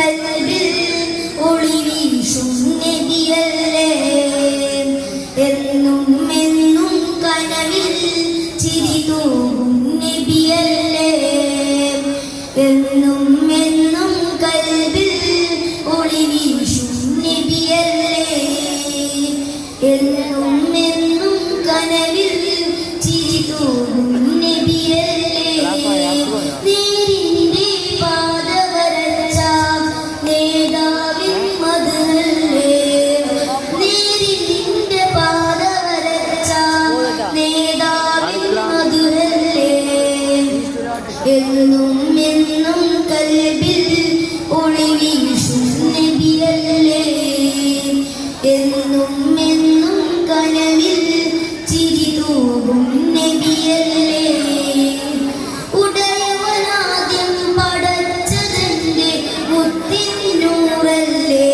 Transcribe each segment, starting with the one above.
കൽബിൽ ഒളി വീശും നബിയല്ലേ എന്നും എന്നും കനവിൽ ചിരി തൂകും നബിയല്ലേ എന്നും എന്നും കൽബിൽ ഒളി വീശും നബിയല്ലേ എന്നും എന്നും കനവിൽ ചിരി തൂകും നബിയല്ലേ നേരിന്റെ പാത വരച്ച നേതാവിൻ മധുരല്ലേ നേരിന്റെ പാത വരച്ച നേതാവിൻ മധുരല്ലേ എന്നും എന്നും കൽബിൽ ഒളി വീശും നബിയല്ലേ എന്നും എന്നും കനവിൽ ചിരി തൂകും നബിയല്ലേ ഉടയവനാദ്യം പടച്ചതിന്റെ മുത്തിനൂറല്ലേ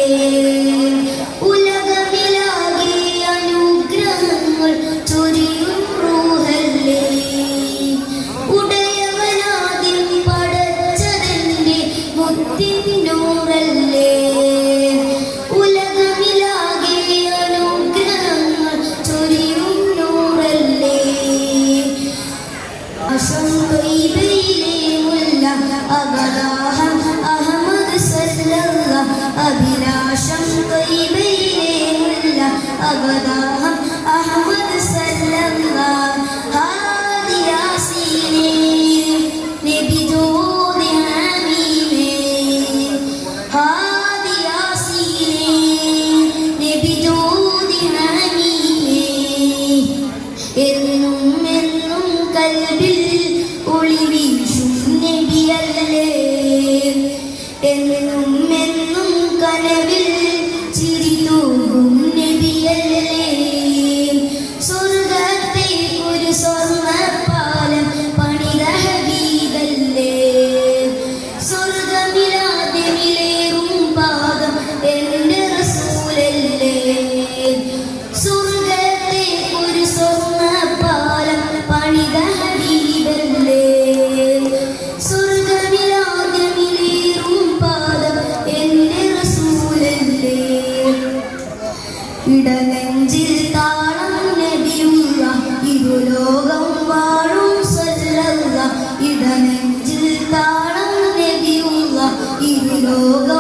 ഉലകമിലാകെ അനുഗ്രഹങ്ങൾ ചൊരിയും റൂഹല്ലേ ഉടയവനാദ്യം പടച്ചതിന്റെ മുത്തിനൂറല്ലേ ഉലകമിലാകെ അനുഗ്രഹങ്ങൾ ചൊരിയും നൂറല്ലേ അശംഖയിലെ മുല്ല അബദാഹം അഹമ്മദ് സല്ലല്ലാഹ് അഭിലാഷം ഖയിബയിലെ മുല്ല അബദാഹം അഹമ്മദ് സല്ലല്ലാഹ് ഹാദി യാസീനെ നബി ജോദി ഹമീമേ ഹാദി യാസീനെ നബി ജോദി ഹമീമേ എന്നും എന്നും കൽബിൽ ഒളി വീശും നബിയല്ലേ എന്നും എന്നും കനവിൽ ചിരി തൂകും നബിയല്ലേ സ്വർഗത്തെ ഒരു സ്വർണ്ണപ്പാലം പണിത ഹബീബല്ലേ സ്വർഗമിലാതെ വിലേറും പാദം എൻ്റെ റസൂലല്ലേ സ്വർഗത്തെ ഒരു സ്വർണ്ണപ്പാലം പണിത ഹബീബല്ലേ സ്വർഗമിലാതെ വിലേറും പാദം എൻ്റെ റസൂലല്ലേ ഇടനെഞ്ചിൽ താളം നബിയുള്ള ഇരുലോകം വാഴും സല്ലല്ലാഹ് ഇടനെഞ്ചിൽ താളം നബിയുള്ള ഇരുലോകം